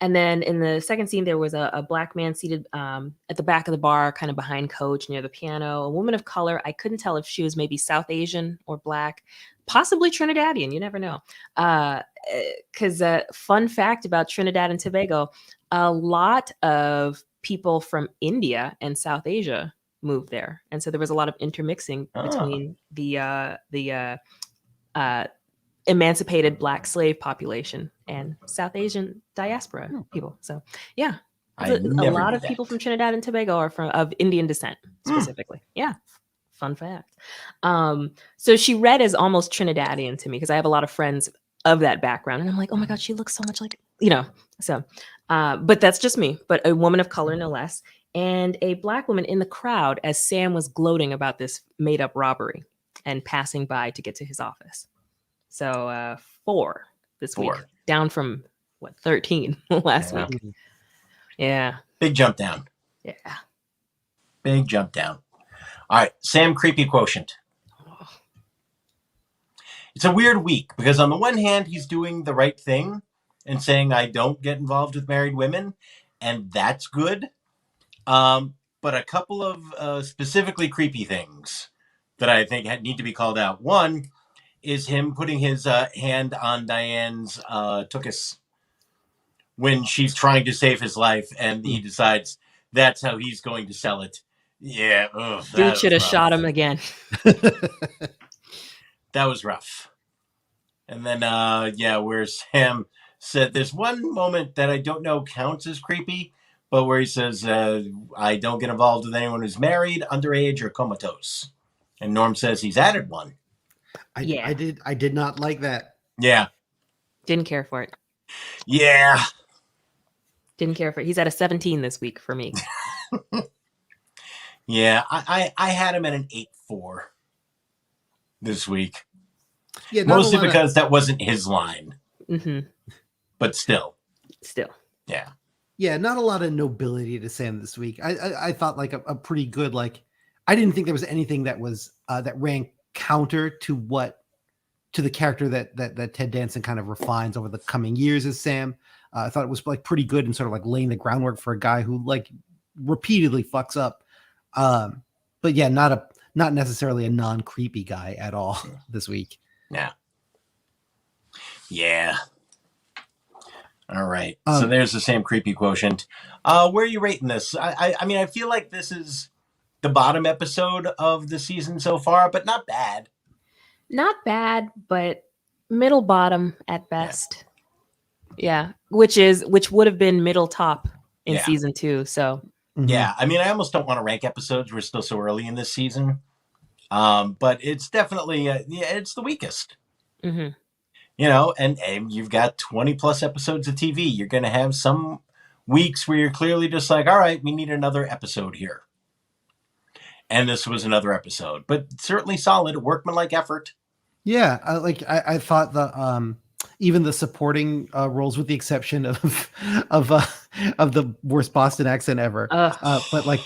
and then in the second scene, there was a black man seated at the back of the bar, kind of behind Coach near the piano. A woman of color. I couldn't tell if she was maybe South Asian or black, possibly Trinidadian. You never know. Because fun fact about Trinidad and Tobago, a lot of people from India and South Asia moved there. And so there was a lot of intermixing between the emancipated black slave population and South Asian diaspora people. So yeah, a lot of people from Trinidad and Tobago are of Indian descent specifically. Yeah. Fun fact. So she read as almost Trinidadian to me because I have a lot of friends of that background. And I'm like, oh my God, she looks so much like, you know, so, but that's just me, but a woman of color, no less. And a black woman in the crowd as Sam was gloating about this made up robbery and passing by to get to his office. So 4 this week, down from 13 last week. Yeah. Big jump down. Yeah. Big jump down. All right. Sam creepy quotient. It's a weird week because on the one hand, he's doing the right thing and saying, I don't get involved with married women. And that's good. But a couple of specifically creepy things that I think need to be called out. One is him putting his hand on Diane's tuchus when she's trying to save his life, and he decides that's how he's going to sell it. Yeah. Dude should have shot him again. That was rough. And then, where Sam said, there's one moment that I don't know counts as creepy, but where he says, I don't get involved with anyone who's married, underage, or comatose. And Norm says he's added one. I did not like that. Yeah. Didn't care for it. Yeah. Didn't care for it. He's at a 17 this week for me. Yeah. I had him at an 8.4 this week. Yeah. Mostly because that wasn't his line. Mm-hmm. But still. Yeah. Yeah. Not a lot of nobility to Sam this week. I thought like a pretty good, like, I didn't think there was anything that was, that ran counter to the character that Ted Danson kind of refines over the coming years as Sam. I thought it was like pretty good and sort of like laying the groundwork for a guy who like repeatedly fucks up. But yeah, not necessarily a non-creepy guy at all this week. Yeah. All right. So there's the same creepy quotient. Where are you rating this? I mean, I feel like this is the bottom episode of the season so far, but not bad. Not bad, but middle bottom at best. Yeah. Which would have been middle top in season 2. So yeah, I mean, I almost don't want to rank episodes. We're still so early in this season. But it's definitely, it's the weakest. Mm-hmm. You know, and you've got 20 plus episodes of TV. You're going to have some weeks where you're clearly just like, all right, we need another episode here. And this was another episode, but certainly solid, workmanlike effort. Yeah, I thought the even the supporting roles, with the exception of the worst Boston accent ever, but like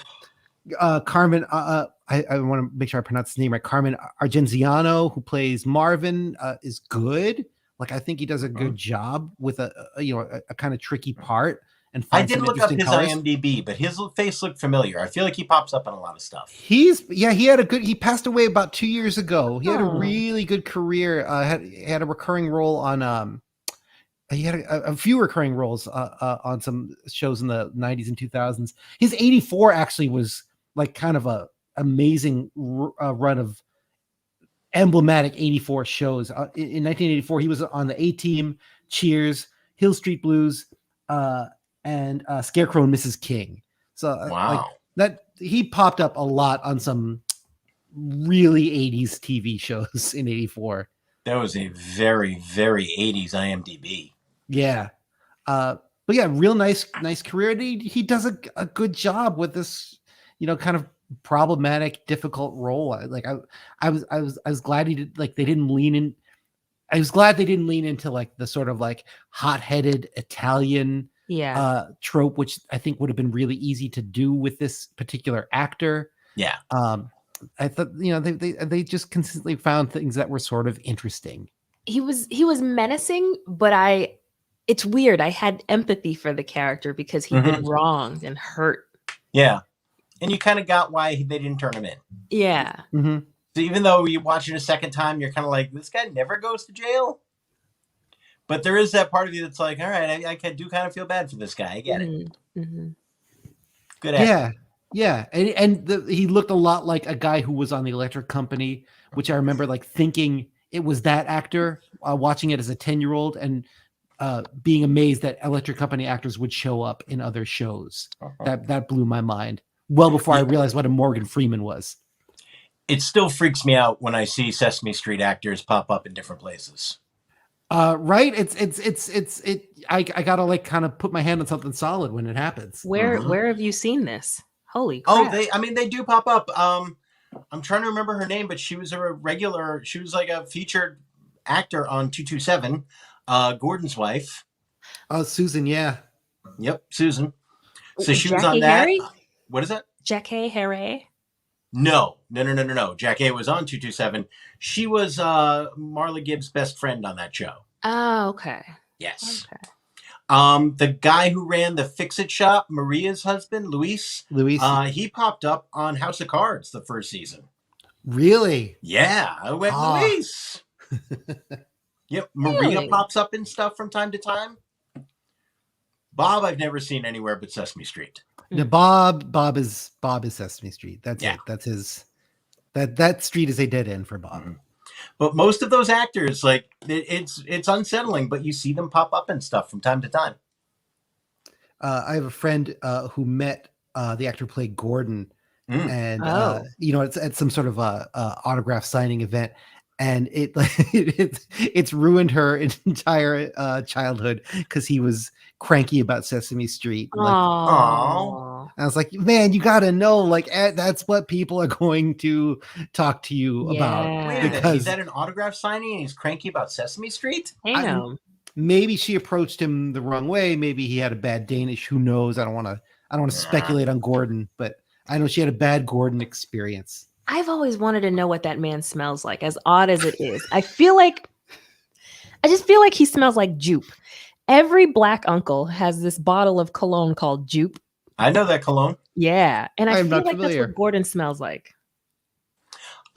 Carmen, I want to make sure I pronounce his name right. Carmen Argenziano, who plays Marvin, is good. Like, I think he does a good job with a kind of tricky part. And I did look up his IMDb, but his face looked familiar. I feel like he pops up in a lot of stuff. He passed away about 2 years ago. He had a really good career. Had a recurring role on, he had a few recurring roles on some shows in the 90s and 2000s. His 84 actually was like kind of a amazing run of emblematic 84 shows. In 1984, he was on the A-Team, Cheers, Hill Street Blues, and Scarecrow and Mrs. King. So like that, he popped up a lot on some really 80s TV shows in 84. That was a very, very 80s IMDb. Yeah. But yeah, real nice career. And he does a good job with this, kind of problematic, difficult role. I was glad he did, like, they didn't lean in. I was glad they didn't lean into like the sort of like hot-headed Italian trope, which I think would have been really easy to do with this particular actor. Yeah. I thought, they just consistently found things that were sort of interesting. He was menacing, but it's weird. I had empathy for the character because he'd been wronged and hurt. Yeah. And you kind of got why they didn't turn him in. Yeah. Mm-hmm. So even though you watch it a second time, you're kind of like, this guy never goes to jail. But there is that part of you that's like, all right, I do kind of feel bad for this guy. I get it. Mm-hmm. Good actor. Yeah. And he looked a lot like a guy who was on the Electric Company, which I remember like thinking it was that actor, watching it as a 10-year-old and being amazed that Electric Company actors would show up in other shows. That blew my mind. Well before I realized what a Morgan Freeman was. It still freaks me out when I see Sesame Street actors pop up in different places. Right? I gotta like kind of put my hand on something solid when it happens. Where have you seen this? Holy crap. They do pop up. I'm trying to remember her name, but she was she was like a featured actor on 227, Gordon's wife. Oh, Susan, yeah. Yep, Susan. So she Jackie was on that. Harry? What is that? Jackie Harry? No. Jackie was on 227. She was Marla Gibbs' best friend on that show. Oh, okay. Yes. Okay. The guy who ran the Fix-It shop, Maria's husband, Luis, he popped up on House of Cards the first season. Really? Yeah, I went Luis. Yep, Maria pops up in stuff from time to time. Bob, I've never seen anywhere but Sesame Street. No, Bob is Sesame Street. That's it. That's his. That street is a dead end for Bob. Mm-hmm. But most of those actors, like it's unsettling, but you see them pop up and stuff from time to time. I have a friend who met the actor who played Gordon, and it's at some sort of autograph signing event, and it's ruined her entire childhood because he was cranky about Sesame Street. Aww. I was like, man, you got to know, like, that's what people are going to talk to you about. Wait a minute, he's at an autograph signing and he's cranky about Sesame Street? Maybe she approached him the wrong way. Maybe he had a bad Danish. Who knows? I don't want to speculate on Gordon, but I know she had a bad Gordon experience. I've always wanted to know what that man smells like, as odd as it is. I just feel like he smells like Jupe. Every black uncle has this bottle of cologne called Jupe. I know that cologne. Yeah. And I feel like that's what Gordon smells like.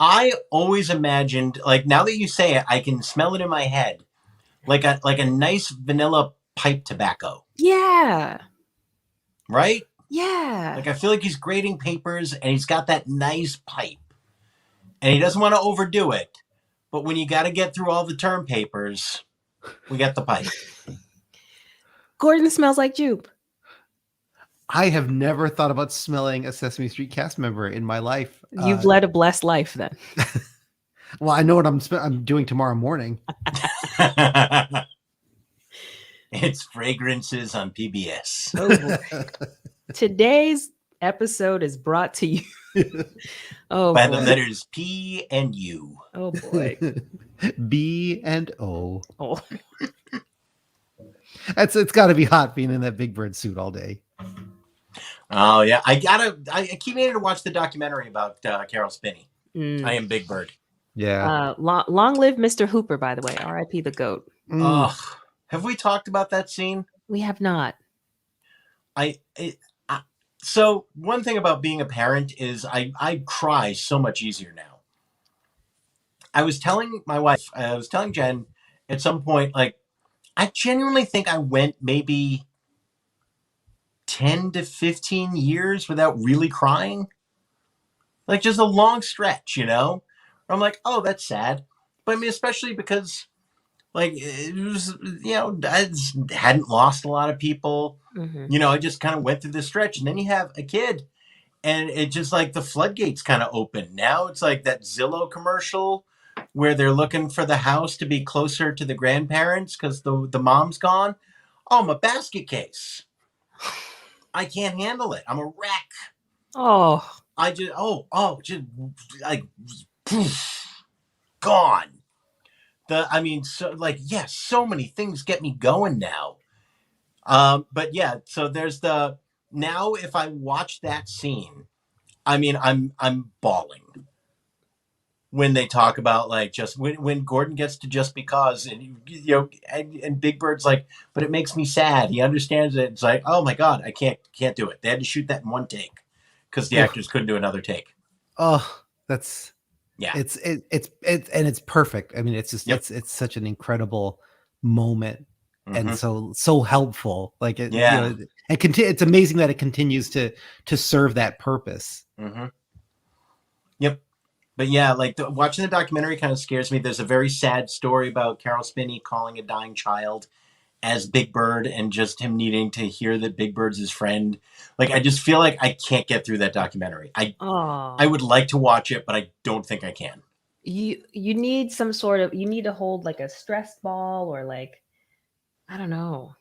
I always imagined, like, now that you say it, I can smell it in my head. Like a nice vanilla pipe tobacco. Yeah. Right? Yeah. Like, I feel like he's grading papers and he's got that nice pipe. And he doesn't want to overdo it. But when you got to get through all the term papers, we got the pipe. Gordon smells like Jupe. I have never thought about smelling a Sesame Street cast member in my life. You've led a blessed life then. Well, I know what I'm doing tomorrow morning. It's Fragrances on PBS. Oh, boy. Today's episode is brought to you by the letters P and U. Oh boy. B and O. Oh. It's got to be hot being in that Big Bird suit all day. Oh yeah, I keep meaning to watch the documentary about Carol Spinney. I Am Big Bird. Yeah. Long live Mr. Hooper, by the way. R.I.P. the goat. Have we talked about that scene? We have not. So one thing about being a parent is I cry so much easier now. I was telling my wife, I was telling Jen at some point, like, I genuinely think I went maybe 10 to 15 years without really crying. Like, just a long stretch, you know? Where I'm like, oh, that's sad. But I mean, especially because, like, it was, you know, I hadn't lost a lot of people. Mm-hmm. You know, I just kind of went through this stretch. And then you have a kid And it just like the floodgates kind of open. Now it's like that Zillow commercial where they're looking for the house to be closer to the grandparents because the mom's gone. Oh, I'm a basket case. I can't handle it. I'm a wreck. Oh, I just just like poof, gone. So like yes, so many things get me going now. But yeah, so there's the now if I watch that scene, I'm bawling when they talk about like just when Gordon gets to just because and Big Bird's like, but it makes me sad. He understands it. It's like, oh my god, I can't do it. They had to shoot that in one take because the actors couldn't do another take. Oh, that's yeah. It's and it's perfect. I mean, it's just it's such an incredible moment. And so helpful, like it, and it's amazing that it continues to serve that purpose. Yep. But yeah, like watching the documentary kind of scares me. There's a very sad story about Carol Spinney calling a dying child as Big Bird and just him needing to hear that Big Bird's his friend. Like, I just feel like I can't get through that documentary. I would like to watch it, but I don't think I can. You need some sort of, you need to hold like a stress ball or like, I don't know.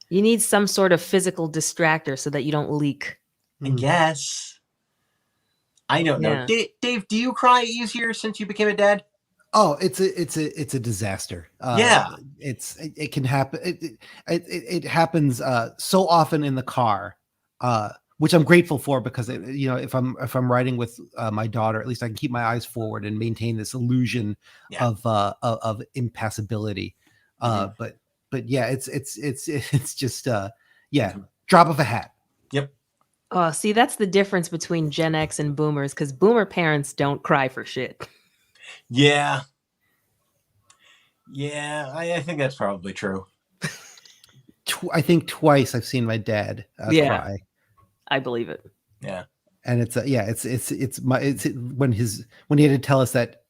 You need some sort of physical distractor so that you don't leak. I guess. I don't know. Dave, do you cry easier since you became a dad? Oh, it's a disaster. It can happen. It happens so often in the car, which I'm grateful for because if I'm riding with my daughter, at least I can keep my eyes forward and maintain this illusion of impassibility. But yeah, it's just drop of a hat. Yep. Oh, see, that's the difference between Gen X and Boomers, because Boomer parents don't cry for shit. Yeah. Yeah, I think that's probably true. I think twice I've seen my dad cry. I believe it. Yeah. And it's when he had to tell us that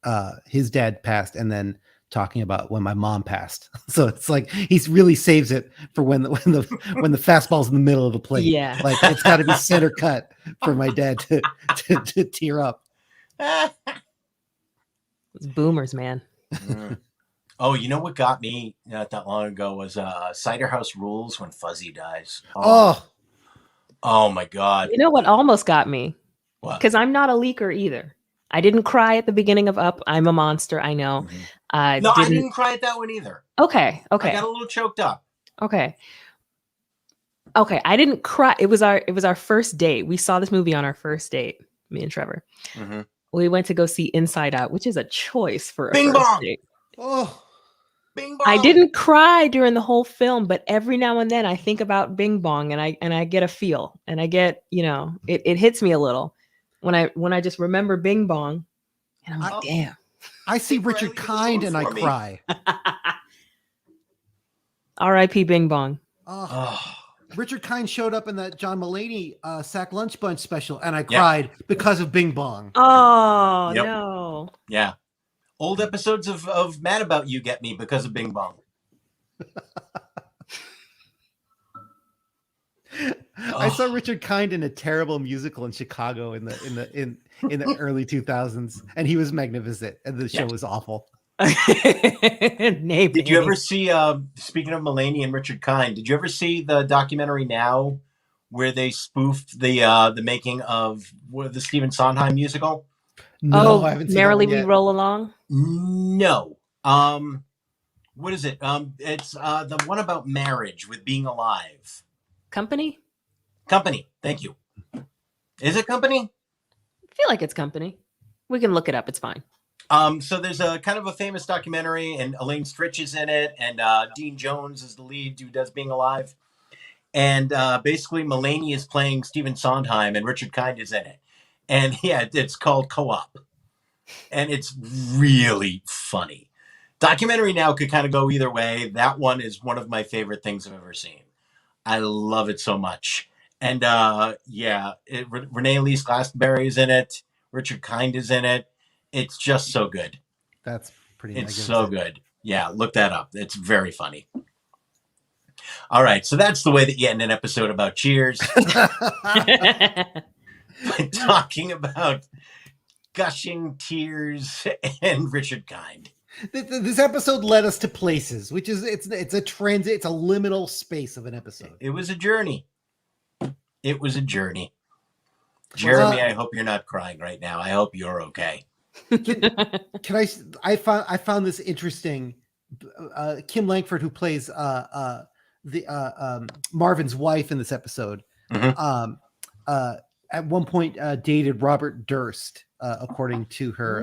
his dad passed, and then talking about when my mom passed. So it's like he really saves it for when the fastball's in the middle of the plate. Yeah, like it's got to be center cut for my dad to tear up. It's Boomers, man. Oh, you know what got me not that long ago was Cider House Rules when Fuzzy dies. Oh my god! You know what almost got me? What? Because I'm not a leaker either. I didn't cry at the beginning of Up. I'm a monster. I know. I didn't cry at that one either. Okay. I got a little choked up. Okay. I didn't cry. It was our first date. We saw this movie on our first date, me and Trevor. We went to go see Inside Out, which is a choice for a first date. Oh, Bing Bong. I didn't cry during the whole film, but every now and then I think about Bing Bong and I get a feel, and I get, it hits me a little when I just remember Bing Bong, and I'm like, damn. I see Richard Kind and I cry. R.I.P. Bing Bong. Richard Kind showed up in that John Mulaney Sack Lunch Bunch special, and I cried because of Bing Bong. Oh, no. Yeah. Old episodes of Mad About You get me because of Bing Bong. I saw Richard Kind in a terrible musical in Chicago in the early 2000s, and he was magnificent, and the show was awful. Did you ever see, speaking of Mulaney and Richard Kind, did you ever see the documentary Now where they spoofed the making of the Stephen Sondheim musical? No, I haven't seen Merrily We Roll Along? No. What is it? It's the one about marriage with being alive. Company? Thank you. Is it Company? I feel like it's Company. We can look it up. It's fine. So there's a kind of a famous documentary, and Elaine Stritch is in it, and Dean Jones is the lead who does Being Alive. And basically Mulaney is playing Stephen Sondheim, and Richard Kind is in it. And yeah, it's called Co-op. And it's really funny. Documentary Now could kind of go either way. That one is one of my favorite things I've ever seen. I love it so much. And Renee Elise Glastonbury is in it. Richard Kind is in it. It's just so good. That's pretty. It's so good. Yeah, look that up. It's very funny. All right, so that's the way that you end an episode about Cheers. by talking about gushing tears and Richard Kind. This episode led us to places, which is it's a transit, it's a liminal space of an episode. It was a journey. It was a journey. Jeremy, I hope you're not crying right now. I hope you're okay. Can I found this interesting. Kim Langford, who plays Marvin's wife in this episode, at one point dated Robert Durst, according to her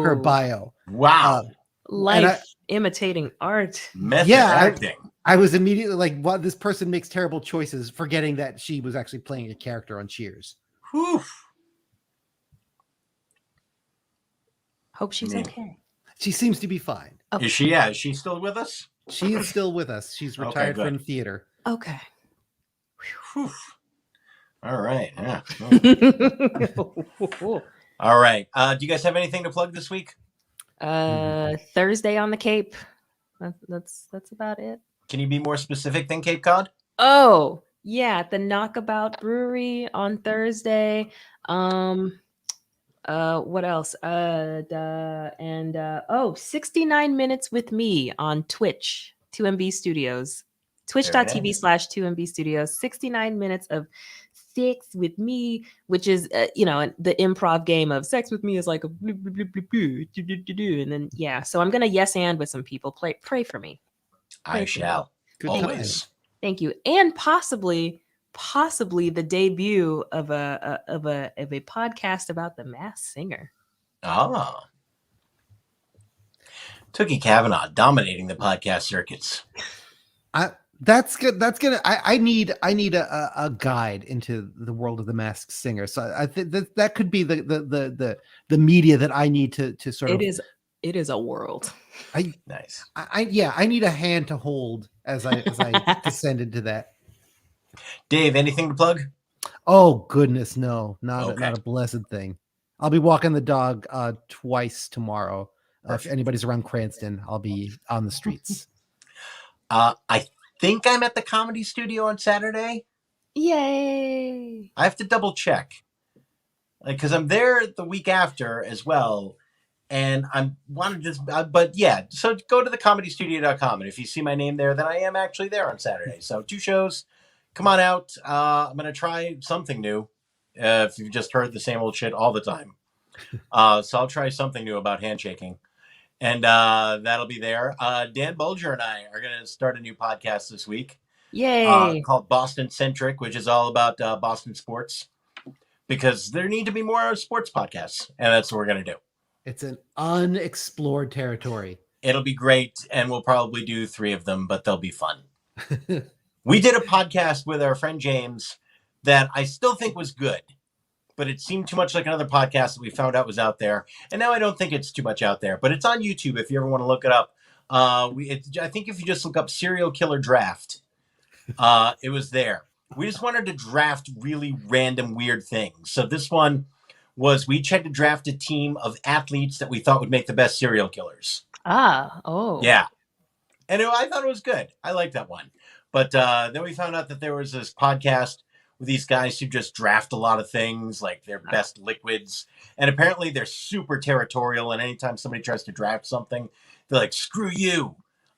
her bio. Wow. Life imitating art. Method acting. I was immediately like, "What? Well, this person makes terrible choices," forgetting that she was actually playing a character on Cheers. Whew. Hope she's okay. She seems to be fine. Okay. Is she? Yeah, is she still with us? She is still with us. She's retired from theater. Okay. Whew. All right. Yeah. All right. Do you guys have anything to plug this week? Thursday on the Cape. That's about it. Can you be more specific than Cape Cod? Oh, yeah, the Knockabout Brewery on Thursday. What else? 69 Minutes with Me on Twitch, 2MB Studios. Twitch.tv/2MB Studios. 69 minutes of sex with me, which is the improv game of sex with me is like a blue, blue, blue, blue, blue, and then so I'm gonna yes and with some people. Pray for me. I shall. Always. Thank you. And possibly the debut of a podcast about the Masked Singer. Ah. Tookie Kavanaugh dominating the podcast circuits. That's good. That's gonna. I need a guide into the world of the Masked Singer. So I think that could be the media that I need to sort of. It is a world. Nice. I need a hand to hold as I descend into that. Dave, anything to plug? Oh goodness, no, not a blessed thing. I'll be walking the dog twice tomorrow. If anybody's around Cranston, I'll be on the streets. I think I'm at the Comedy Studio on Saturday. Yay! I have to double check, because I'm there the week after as well, and I'm wanted to. But yeah, so go to thecomedystudio.com, and if you see my name there, then I am actually there on Saturday. So 2 shows. Come on out. I'm gonna try something new. If you've just heard the same old shit all the time, so I'll try something new about handshaking. And that'll be there. Dan Bulger and I are going to start a new podcast this week. Yay! Called Boston Centric, which is all about Boston sports. Because there need to be more sports podcasts. And that's what we're going to do. It's an unexplored territory. It'll be great. And we'll probably do 3 of them, but they'll be fun. We did a podcast with our friend James that I still think was good. But it seemed too much like another podcast that we found out was out there. And now I don't think it's too much out there. But it's on YouTube if you ever want to look it up. I think if you just look up Serial Killer Draft, it was there. We just wanted to draft really random, weird things. So this one was we tried to draft a team of athletes that we thought would make the best serial killers. Yeah. And I thought it was good. I liked that one. But then we found out that there was this podcast with these guys who just draft a lot of things, like their best liquids. And apparently they're super territorial. And anytime somebody tries to draft something, they're like, screw you.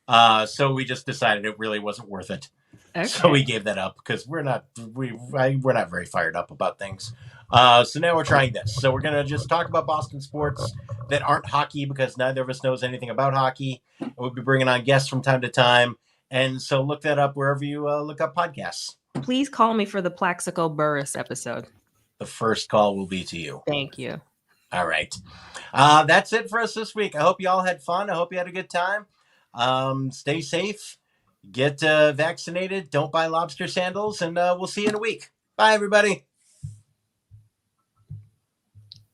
So we just decided it really wasn't worth it. Okay. So we gave that up because we're not very fired up about things. So now we're trying this. So we're going to just talk about Boston sports that aren't hockey because neither of us knows anything about hockey. And we'll be bringing on guests from time to time. And so look that up wherever you look up podcasts. Please call me for the Plaxico Burris episode. The first call will be to you. Thank you. All right. That's it for us this week. I hope you all had fun. I hope you had a good time. Stay safe. Get vaccinated. Don't buy lobster sandals. And we'll see you in a week. Bye, everybody.